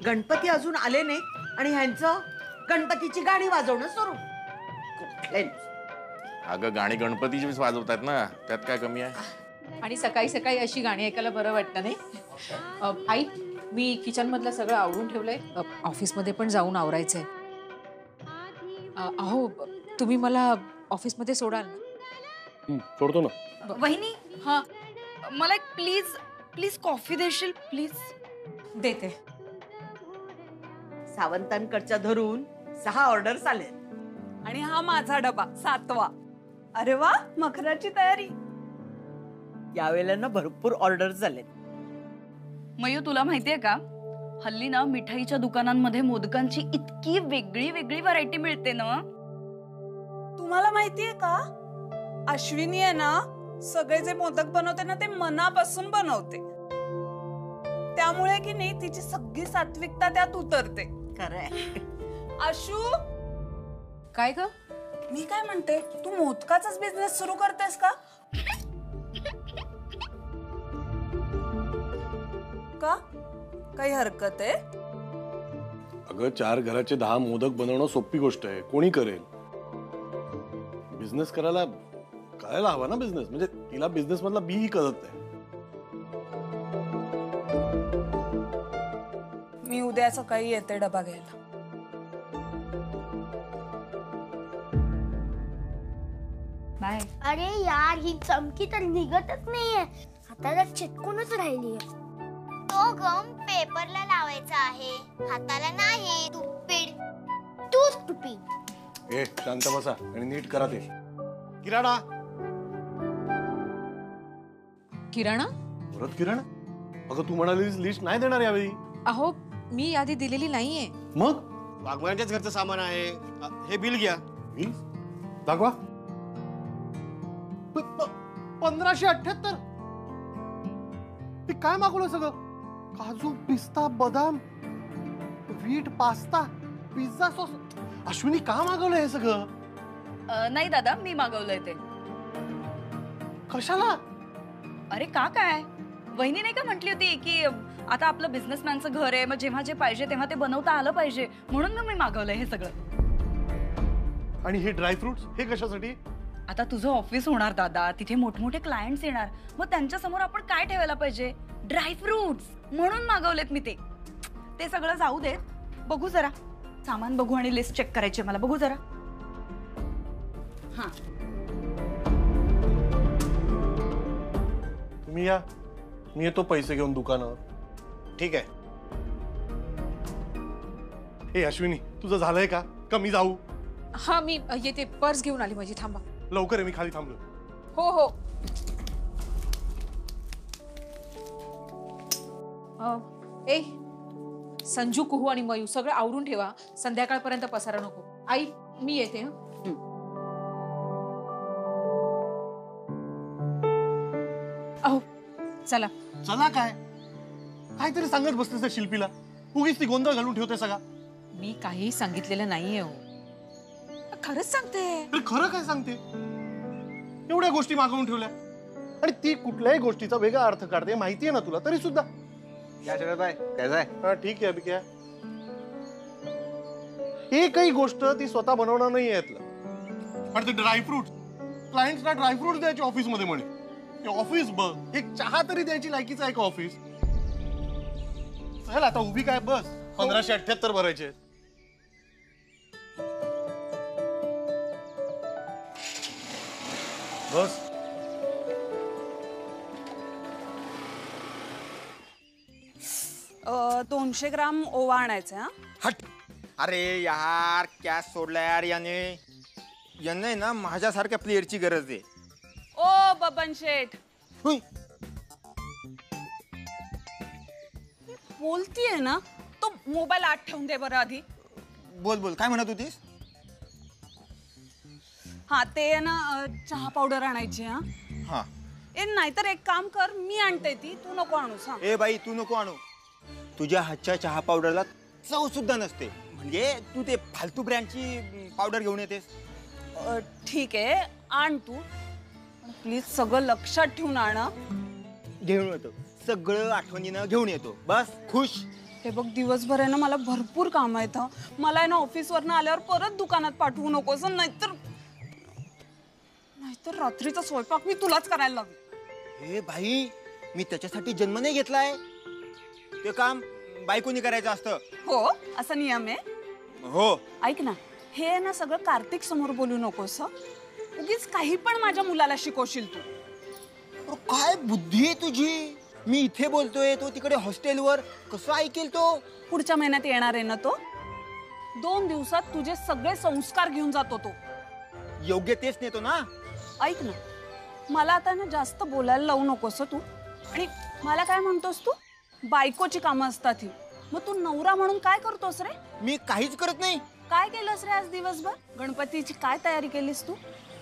गणपती अजून आले नाही आणि ह्यांचं गणपतीची गाणी वाजवणं सुरू. कुठले अगं गाणी गणपतीचीच वाजवतात ना, त्यात काय कमी आहे? आणि सकाळी सकाळी अशी गाणी ऐकायला बरं वाटतं नाही? आई, मी किचन मधलं सगळं आवरून ठेवलंय. ऑफिसमध्ये पण जाऊन आवरायचंय. अहो, तुम्ही मला ऑफिसमध्ये सोडाल ना? सोडतो ना. वहिनी, हा, मला एक प्लीज कॉफी देशील प्लीज? देते. सावंतांकडच्या धरून 6 ऑर्डर्स आले आणि हा माझा डबा 7वा. अरे वा, मखराची तयारी. यावेळेला ना भरपूर ऑर्डर्स झाले. मयू, तुला माहितीये का, हल्ली ना मिठाईच्या दुकानांमध्ये मोदकांची इतकी वेगळी वेगळी व्हरायटी मिळते ना. तुम्हाला माहितीये का, अश्विनी आहे ना, सगळे जे मोदक बनवते ना ते मनापासून बनवते. त्यामुळे की नाही तिची सगळी सात्विकता त्यात उतरते. खरंय. आशू, काय ग? मी काय म्हणते, तू मोदकाचाच बिझनेस सुरू करतेस का? का काही हरकत आहे? अगं 4 घराचे 10 मोदक बनवणं सोपी गोष्ट आहे, कोणी करेल. बिझनेस करायला हवा ना बिझनेस. म्हणजे तिला बिझनेस मधला बी कळत नाही. मी उद्या सकाळी येते डबा घ्यायला. बाय. अरे यार, ही चमकी तर निघतच नाहीये, हाताला चिटकूनच राहिलीये. तो गम पेपरला लावायचा आहे, हाताला नाही. टूथपिक. ए शांत बसा आणि नीट करा ते. किराणा. किराणा? परत किराणा? अगं तू म्हणालीस लिस्ट नाही देणार यावेळी. अहो, मी यादी दिलेली नाहीये. मग वाघमाऱ्यांच्याच घरचं सामान आहे. हे बिल घ्या. बिल दाखवा. 1578. ते काय मागवलं सगळं? काजू, पिस्ता, बदाम, wheat, pasta, pizza sauce. Ashwini का मागवलं हे सगळं? नाही दादा, मी मागवलंय ते. कशाला? अरे का काय, वहिनी नाही का म्हटली होती की आता आपलं बिझनेसमॅनचं घर आहे, मग जेव्हा जे पाहिजे तेव्हा ते बनवता आलं पाहिजे, म्हणून मग मी मागवलंय हे सगळं. आणि हे ड्रायफ्रुट्स हे कशासाठी? आता तुझं ऑफिस होणार दादा, तिथे मोठमोठे क्लायंट्स येणार, मग त्यांच्या समोर आपण काय ठेवायला पाहिजे? ड्रायफ्रुट्स. म्हणून मागवलेत मी ते. ते सगळं जाऊ देत, बघू जरा सामान बघू आणि लिस्ट चेक करायची मला, बघू जरा. हा, तुम्ही या, मी येतो पैसे घेऊन दुकानावर. ठीक आहे. हे अश्विनी, तुझं झालंय का? कमी जाऊ. हा, मी येते. पर्स घेऊन आली माझी. थांबा. लवकर आहे, मी खाली थांबलो. हो हो. ए, संजू, कुहू आणि मयू सगळं आवरून ठेवा. संध्याकाळपर्यंत पसारा नको. आई, मी येते. अहो, चला. चला काय? काहीतरी सांगत बसतेस त्या शिल्पीला. उगीच ती गोंधळ घालून ठेवते सगळा. मी काही सांगितलेलं नाहीये हो. खरंच सांगते. अरे खरं काय सांगते? एवढ्या गोष्टी मागवून ठेवल्या आणि ती कुठल्याही गोष्टीचा वेगळा अर्थ काढते, माहितीये ना तुला, तरी सुद्धा. ठीक आहे बिक्या. एकही गोष्ट ती स्वतः बनवणार नाही यातलं. पण ते ड्रायफ्रुट, क्लायंट्सना ड्रायफ्रुट द्यायचे ऑफिस मध्ये म्हणे. ऑफिस बघ, एक चहा तरी द्यायची लायकीचं आहे का ऑफिस? चल आता उभी काय बस. 1578 भरायचे. बस. अ, 200 ग्राम ओवा आणायचा. हा, हट. अरे यार, कॅश सोडला यार याने. यांना ना माझ्यासारख्या प्लेअरची गरज आहे. ओ बबन शेठ, हुई. बोलतीये ना, तो मोबाईल आत ठेवून दे बरं आधी. बोल बोल, काय म्हणत होतीस? हा, ते आहे ना, चहा पावडर आणायची. हा हा. ए, नाहीतर एक काम कर, मी आणते ती, तू नको आणू. सांग. ए बाई, तू नको आणू. तुझ्या हातच्या चहा पावडरला चव सुद्धा नसते. म्हणजे तू ते फालतू ब्रँडची पावडर घेऊन येतेस. ठीक आहे, आण तू, प्लीज सगळं लक्षात ठेवून आण. घेऊन येतो, सगळं आठवणीनं घेऊन येतो. बस खुश. हे बघ दिवसभर आहे ना मला भरपूर काम आहेत हं. मला आहे ना ऑफिसवरनं आल्यावर परत दुकानात पाठवू नकोस हं. नाहीतर रात्रीचा स्वयंपाक मी तुलाच करायला लागेल. हे भाई, मी त्याच्यासाठी जन्म नाही घेतलाय. ते काम बायकोनी करायचं असतं. हो असा नियम आहे. हो. ऐक ना, हे ना सगळं कार्तिक समोर बोलू नकोस हं. उगीच काही पण माझ्या मुलाला शिकवशील तू. अरे काय बुद्धी आहे तुझी. मी इथे बोलतोय, तो तिकडे हॉस्टेलवर. कसं ऐकेल तो? पुढच्या महिन्यात येणार आहे ना तो. 2 दिवसात तुझे सगळे संस्कार घेऊन जातो तो. योग्य तेच नेतो ना. ऐक ना, मला आता ना जास्त बोलायला लावू नकोस तू. आणि मला काय म्हणतोस तू, बायकोची कामं असतात ही. मग तू नवरा म्हणून काय करतोस रे? मी काहीच करत नाही. काय केलंस रे आज दिवसभर? गणपतीची काय तयारी केलीस तू?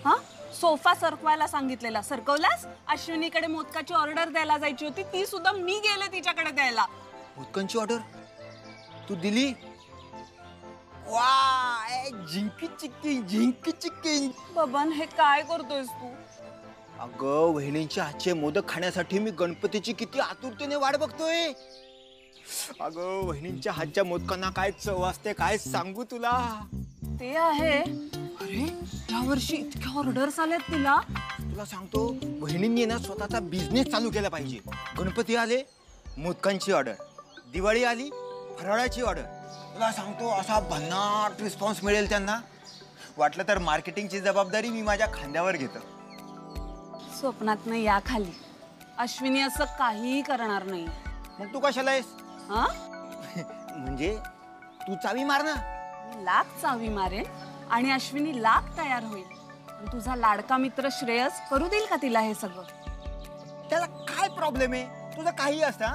हा, सोफा सरकवायला सांगितलेला, सरकवलास? अश्विनीकडे मोदकाची ऑर्डर द्यायला जायची होती, ती सुद्धा मी गेले तिच्याकडे द्यायला. मोदकांची ऑर्डर तू दिली? वाय, जिंकी चिक्की. बबन हे काय करतोयस तू? अगं वहिनींच्या हातचे मोदक खाण्यासाठी मी गणपतीची किती आतुरतेने वाट बघतोय. अगं वहिनींच्या हातच्या मोदकांना काय चव असते काय सांगू तुला. ते आहे. अरे यावर्षी इतक्या ऑर्डर्स आल्यात तिला. तुला सांगतो, वहिनींनी ना स्वतःचा बिझनेस चालू केला पाहिजे. गणपती आले, मोदकांची ऑर्डर. दिवाळी आली, फराळाची ऑर्डर. तुला सांगतो असा भन्नाट रिस्पॉन्स मिळेल त्यांना. वाटलं तर मार्केटिंगची जबाबदारी मी माझ्या खांद्यावर घेतो. स्वप्नात नाही या खाली. अश्विनी असं काहीही करणार नाही. मग तू कशाला आहेस? हा, म्हणजे तू चावी मार ना. लाख चावी मारेल आणि अश्विनी लाख तयार होईल. आणि तुझा लाडका मित्र श्रेयस करू देईल का तिला हे सगळं? त्याला काय प्रॉब्लेम आहे? तुझं काही असतं.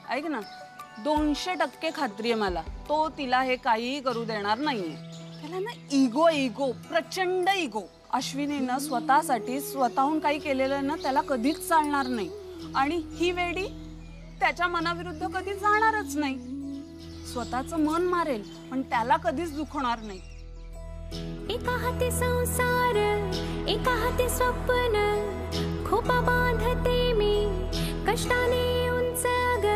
ऐक ना, 200% खात्री आहे मला, तो तिला हे काहीही करू देणार नाहीये. त्याला ना इगो प्रचंड इगो. अश्विनीनं स्वतःसाठी स्वतःहून काही केलेलं ना त्याला कधीच चालणार नाही. आणि ही वेडी त्याच्या मनाविरुद्ध कधी जाणारच नाही. स्वतःचं मन मारेल पण त्याला कधीच दुखवणार नाही. एका हाती संसार, एका हाती स्वप्न, खोपा बांधते मी कष्टाने उंच ग.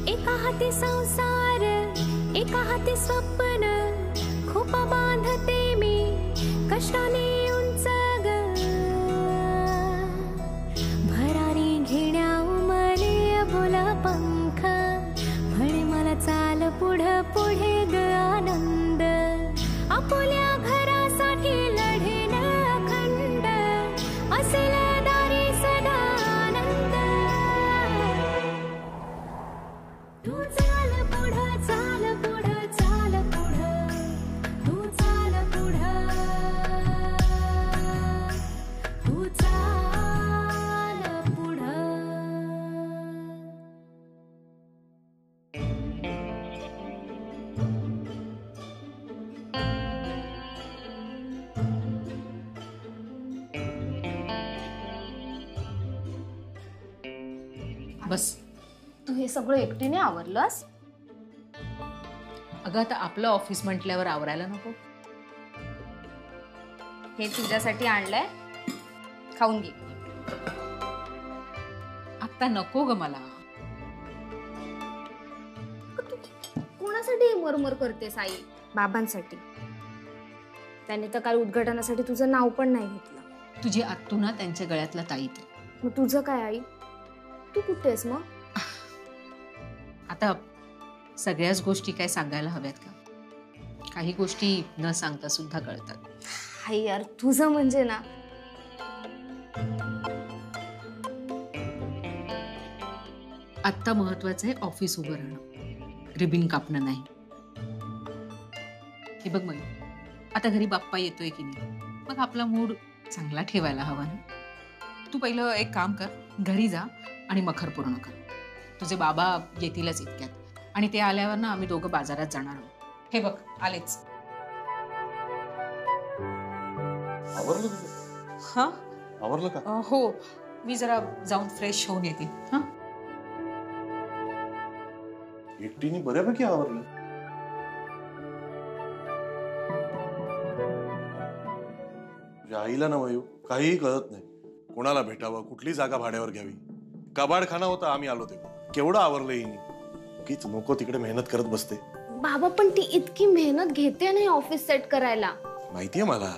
एका हाती संसार, एका हाती स्वप्न, खोपा बांधते मी कष्टाने उंच ग. भरारी घेण्या उमले बोला पंख, म्हणे मला चाल पुढे पुढे ग आनंद. आपुल्या घरासाठी लढेन अखंड, असेल दारी सदा आनंद. तू चाल पुढं, चाल पुढं, चाल पुढं, तू चाल पुढं, तू चाल पुढं. बस. तू हे सगळं एकटीने आवरलंस? अगं आता आपलं ऑफिस म्हटल्यावर आवरायला नको? हे तुझ्यासाठी आणलंय, खाऊन घे. आता नको ग मला. कोणासाठी मरमर करतेस आई? बाबांसाठी. त्याने तर काल उद्घाटनासाठी तुझं नाव पण नाही घेतलं. तुझी आत्तू ना त्यांच्या गळ्यातला ताईत. मग तुझं काय आई? तू कुठेस मग? आता सगळ्याच गोष्टी काय सांगायला हव्यात का? काही गोष्टी न सांगता सुद्धा कळतात. आई यार, तुझं म्हणजे ना. आत्ता महत्वाचं आहे ऑफिस उभं राहणं, रिबिन कापणं नाही. हे बघ मग, आता घरी बाप्पा येतोय की नाही, मग आपला मूड चांगला ठेवायला हवा ना. तू पहिलं एक काम कर, घरी जा आणि मखर पूर्ण कर. तुझे बाबा येतीलच इतक्यात, आणि ते आल्यावर ना आम्ही दोघं बाजारात जाणार आहोत. हे बघ आलेच. आवरलं तुझं? हा, आवरलं का? हो, मी जरा जाऊन फ्रेश होऊन येते. हा, एकटीने बऱ्यापैकी आवरलं. तुझ्या आईला ना वयू काहीही कळत नाही. कोणाला भेटावं, कुठली जागा भाड्यावर घ्यावी कबाडखाना होता आम्ही आलो तेव्हा. केवढं आवरलं हिने. कीच नको तिकडे मेहनत करत बसते. बाबा पण ती इतकी मेहनत घेते नाही ऑफिस सेट करायला. माहितीये मला.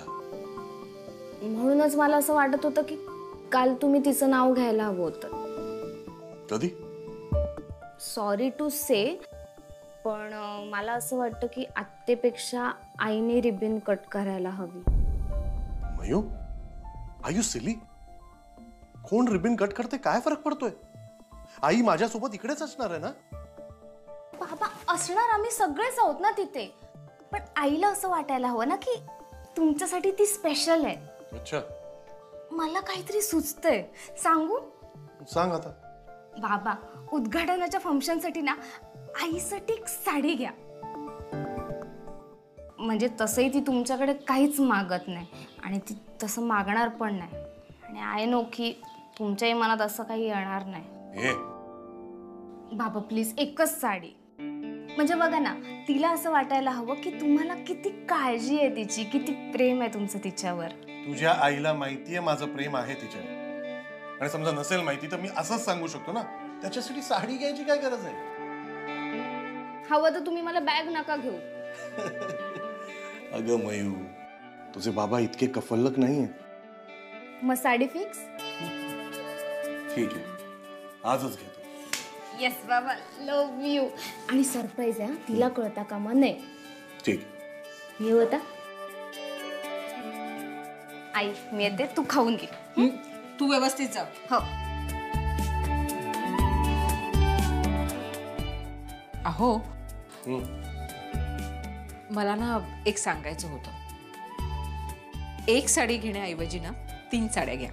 म्हणूनच मला असं वाटत होतं की काल तुम्ही तिचं नाव घ्यायला हवं होतं. कधी? सॉरी टू से, पण मला असं वाटतं की आत्तेपेक्षा आईने रिबिन कट करायला हवी. Mayu, are you silly? कोण रिबिन कट करते काय फरक पडतोय? आई माझ्यासोबत इकडेच असणार आहे ना? बाबा असणार आम्ही सगळेच आहोत ना तिथे, पण आईला असं वाटायला हवं ना की तुमच्यासाठी ती स्पेशल आहे. अच्छा. मला काहीतरी सुचतंय, सांगू? सांग आता. बाबा उद्घाटनाच्या फंक्शनसाठी ना आईसाठी एक साडी घ्या. म्हणजे तसंही ती तुमच्याकडे काहीच मागत नाही आणि ती तसं मागणार पण नाही. आणि आय नो की तुमच्याही मनात असं काही येणार नाही. बाबा प्लीज एकच साडी. म्हणजे बघा ना, तिला असं वाटायला हवं की तुम्हाला किती काळजी आहे तिची, किती प्रेम आहे तुमचं तिच्यावर. तुझ्या आईला माहितीये माझं प्रेम आहे तिच्यावर. आणि समजा नसेल माहिती तर मी असंच सांगू शकतो ना, त्याच्यासाठी साडी घ्यायची काय गरज आहे? हवं तर तुम्ही मला बॅग नका घेऊ. अगं मयू, तुझे बाबा इतके कफल्लक नाहीये. मग साडी फिक्स? ठीक आहे, आजच घेतो. येस बाबा, लव्ह यू. आणि सरप्राईज आहे, तिला कळता कामा नये. ठीक. मी होता आई, मी येते, तू खाऊन घे. तू व्यवस्थित जा. हो. अहो, मला ना एक सांगायचं होतं. एक साडी घेण्याऐवजी ना 3 साड्या घ्या.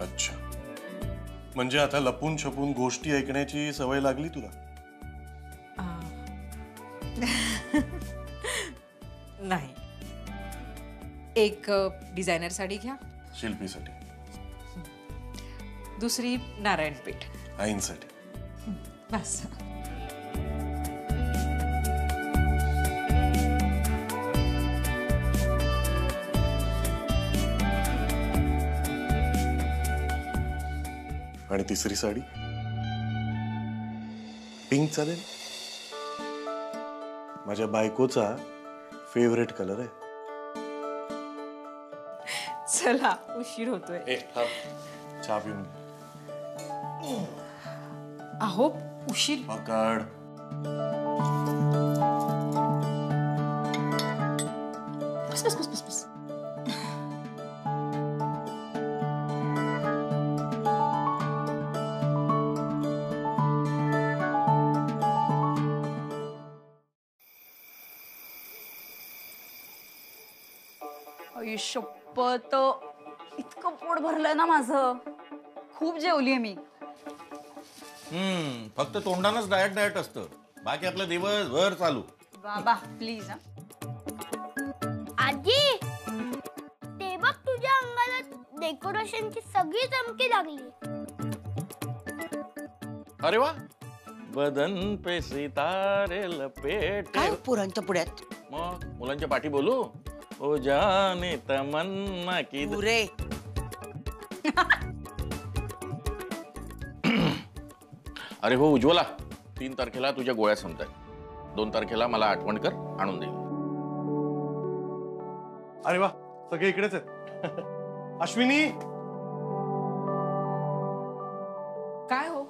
अच्छा, म्हणजे आता लपून छपून गोष्टी ऐकण्याची सवय लागली तुला? नाही, एक डिझायनर साडी घ्या. शिल्पीसाठी. दुसरी नारायणपेठ. आईंसाठी. बस. आणि तिसरी साडी पिंक चालेल? माझ्या बायकोचा फेवरेट कलर आहे. चला, उशीर होतोय. चहा पिऊन. अहो, उशीर. पकड. बस बस बस बस बस. शप्पथ, इतकं पोट भरलंय ना माझं. खूप जेवलीये मी. फक्त तोंडानच डाएट असतं, बाकी आपलं दिवसभर चालू. बाबा प्लीज. आजी, ते बघ तुझ्या अंगाला डेकोरेशनची सगळी चमकी लागली. अरे वा, बदन पे सितारे लपेटे. काय पुरांच्या पुढ्यात? मग मुलांच्या पाठी बोलू? ओ जाने तमन्ना की पुरे. अरे हो उज्ज्वला, 3 तारखेला तुझ्या गोळ्या संपतायत. 2 तारखेला मला आठवण कर, आणून देईल. अरे वा, सगळे इकडेच आहेत. अश्विनी, काय हो?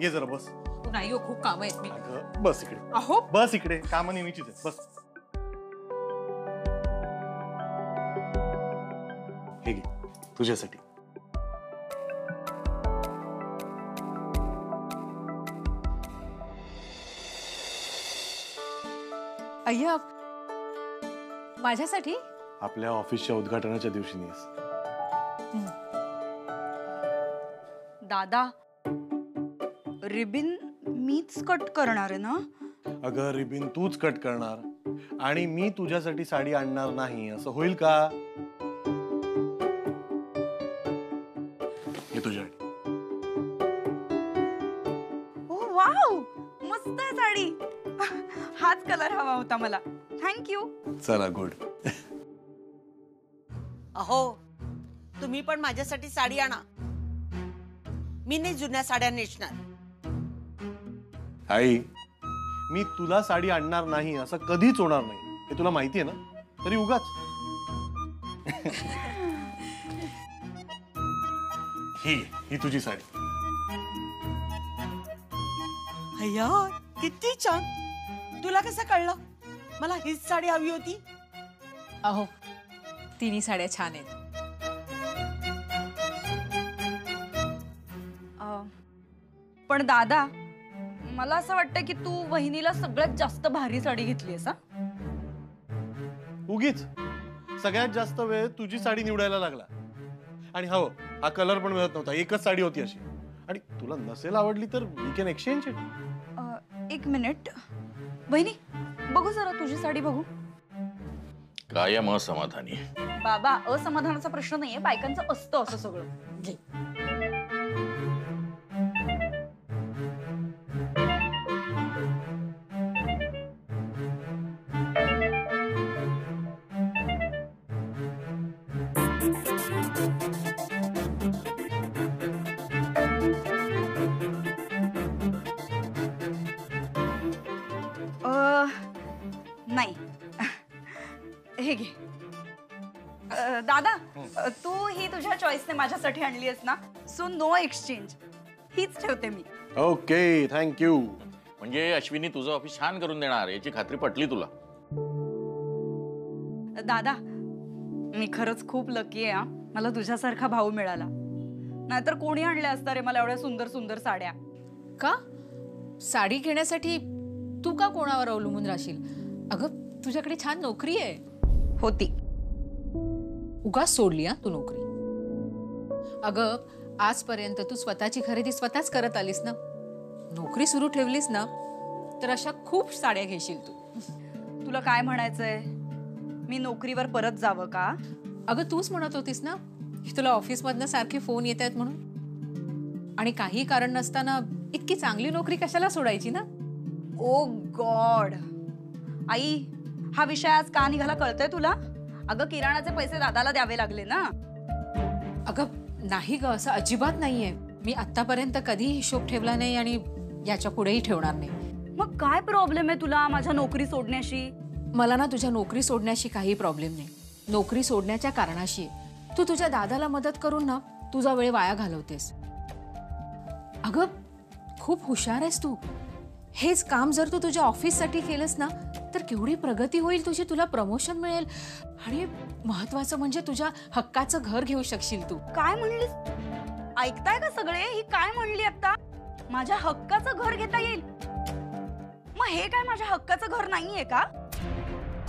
ये जरा बस. तू नाही हो, खूप काम आहेत मी. अगं, बस इकडे. अहो, बस इकडे, कामं नेहमीचीच आहेत. बस. हे घे, तुझ्यासाठी. अय्या, माझ्यासाठी? आपल्या ऑफिसच्या उद्घाटनाच्या दिवशी नेस. दादा, रिबिन मीच कट करणार आहे ना? अगं रिबिन तूच कट करणार आणि मी तुझ्यासाठी साडी आणणार नाही, असं होईल का? हे तुझ्यासाठी. ओ वाव, मस्त आहे साडी. हाच कलर हवा होता मला. थँक्यू. चला, गुड. अहो, तुम्ही पण माझ्यासाठी साडी आणा. मी नाही जुन्या साड्या नेसणार. आई, मी तुला साडी आणणार नाही असं कधीच होणार नाही, हे तुला माहिती आहे ना. तरी उगाच ही तुझी साडी. अय्या, किती छान. तुला कसं कळलं मला हीच साडी हवी होती? अहो, तिन्ही साड्या छान आहेत. पण दादा, मला असं वाटतं की तू वहिनीला सगळ्यात जास्त भारी साडी घेतलीयस. उगीच सगळ्यात जास्त वेळ तुझी साडी निवडायला लागला. आणि हो, हा कलर पण मिळत नव्हता, एकच साडी होती अशी. आणि तुला नसेल आवडली तर वी कॅन एक्सचेंज इट. एक मिनिट वहिनी, बघू जरा तुझी साडी बघू. कायम असमाधानी. बाबा, असमाधानाचा प्रश्न नाहीये, बायकांचं असतं असं सगळं. घे. नाही, हे घे. दादा, तू ही तुझ्या चॉईसने माझ्यासाठी आणली आहेस ना, सो नो एक्सचेंज. हीच ठेवते मी. Okay, thank you. म्हणजे अश्विनी तुझं ऑफिस छान करून देणार याची खात्री पटली तुला? दादा, मी खरंच खूप लकी आहे. मला तुझ्यासारखा भाऊ मिळाला. नाहीतर कोणी आणल्या असता रे मला एवढ्या सुंदर सुंदर साड्या. का? साडी घेण्यासाठी तू का कोणावर अवलंबून राहशील? अगं, तुझ्याकडे छान नोकरी आहे. होती. उगाच सोडली हा तू नोकरी. अगं, आजपर्यंत तू स्वतःची खरेदी स्वतःच करत आलीस ना. नोकरी सुरू ठेवलीस ना तर अशा खूप साड्या घेशील तू. तुला काय म्हणायचंय? मी नोकरीवर परत जावं का? अगं, तूच म्हणत होतीस ना की तुला ऑफिसमधनं सारखे फोन येत आहेत म्हणून. आणि काही कारण नसताना इतकी चांगली नोकरी कशाला सोडायची ना? ओ गॉड. आई, हा विषय आज का निघाला कळतंय तुला? अगं, किराणाचे पैसे दादाला द्यावे लागले ना. अगं नाही ग, असं अजिबात नाहीये. मी आतापर्यंत कधी हिशोब ठेवला नाही आणि याच्या पुढेही ठेवणार नाही. मग काय प्रॉब्लेम आहे तुला माझ्या नोकरी सोडण्याशी? मला ना तुझ्या नोकरी सोडण्याशी काही प्रॉब्लेम नाही. नोकरी सोडण्याच्या कारणाशी आहे. तू तुझ्या दादाला मदत करून ना तुझा वेळ वाया घालवतेस. अगं, खूप हुशार आहेस तू. हेच काम जर तू तुझ्या ऑफिससाठी केलंस ना तर केवढी प्रगती होईल तुझी. तुला प्रमोशन मिळेल आणि महत्वाचं म्हणजे तुझ्या हक्काचं घर घेऊ शकशील तू. काय म्हणलीस? ऐकताय का सगळे? ही काय म्हणली आता? माझ्या हक्काचं घर घेता येईल? मग हे काय माझ्या हक्काचं घर नाहीये का?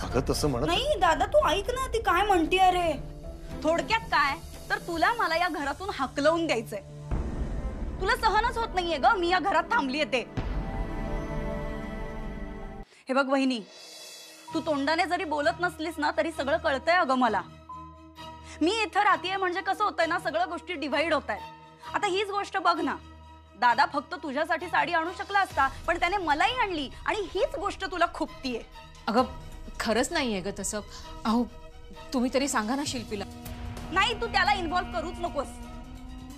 अगं, तसं म्हणत नाही दादा, तू ऐक ना ती काय म्हणतीये रे. थोडक्यात काय तर तुला मला या घरातून हकलवून द्यायचंय. तुला सहनच होत नाहीये ग मी या घरात थांबली ते. हे बघ वहिनी, तू तोंडाने जरी बोलत नसलीस ना तरी सगळं कळतंय अगं मला. मी इथं राहतेय म्हणजे कसं होतंय ना, सगळ्या गोष्टी डिव्हाइड होत आहेत. आता हीच गोष्ट बघ ना, दादा फक्त तुझ्यासाठी साडी आणू शकला असता पण त्याने मलाही आणली आणि हीच गोष्ट तुला खुपतीये. अगं, खरंच नाहीये ग तसं. अहो, तुम्ही तरी सांगा ना शिल्पीला. नाही, तू त्याला इन्व्हॉल्व करूच नकोस.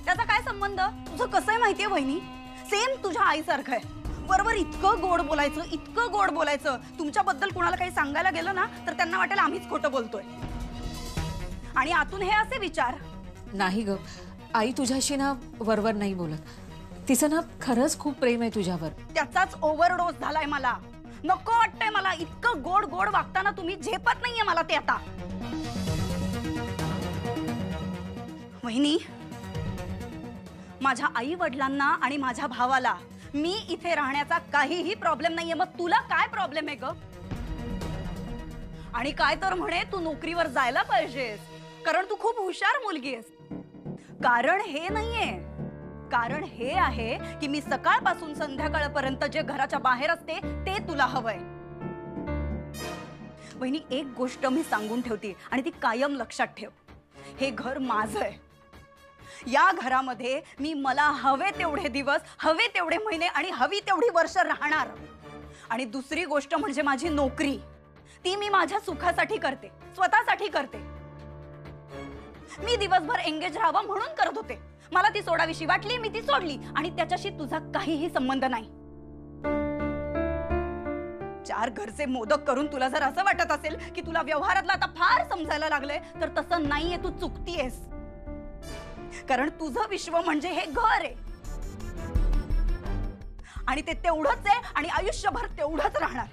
त्याचा काय संबंध? तुझं कसं आहे माहितीये वहिनी, सेम तुझ्या आईसारखं आहे. बरोबर इतकं गोड बोलायचं, इतकं गोड बोलायचं. तुमच्याबद्दल कुणाला काही सांगायला गेलं ना तर त्यांना वाटेल आम्हीच खोटं बोलतोय. आणि आतून हे असे विचार. नाही ग, आई तुझ्याशी ना वरवर नाही बोलत. तिचं ना खरंच खूप प्रेम आहे तुझ्यावर. त्याचाच ओव्हरडोस झालाय मला. नको वाटतंय मला. इतकं गोड गोड वागताना तुम्ही झेपत नाहीये मला ते आता. वहिनी, माझ्या आई वडिलांना आणि माझ्या भावाला मी इथे राहण्याचा काहीही प्रॉब्लेम नाहीये. मग तुला काय प्रॉब्लेम आहे ग? आणि काय तर म्हणे तू नोकरीवर जायला पाहिजेस कारण तू खूप हुशार मुलगी आहेस. कारण हे नाहीये. कारण हे आहे की मी सकाळपासून संध्याकाळपर्यंत जे घराच्या बाहेर असते ते तुला हवंय. वहिनी, एक गोष्ट मी सांगून ठेवते आणि ती कायम लक्षात ठेव. हे घर माझं आहे. या घरामध्ये मी मला हवे तेवढे दिवस, हवे तेवढे महिने आणि हवी तेवढी वर्ष राहणार. आणि दुसरी गोष्ट म्हणजे माझी नोकरी. ती मी माझ्या सुखासाठी करते, स्वतःसाठी करते. मी दिवसभर एंगेज राहावं म्हणून करत होते. मला ती सोडावीशी वाटली, मी ती सोडली आणि त्याच्याशी तुझा काहीही संबंध नाही. 4 घरचे मोदक करून तुला जर असं वाटत असेल की तुला व्यवहारातला आता फार समजायला लागलंय तर तसं नाहीये, तू चुकतीयेस. कारण तुझं विश्व म्हणजे हे घर आहे आणि ते तेवढंच आहे आणि आयुष्यभर तेवढंच राहणार.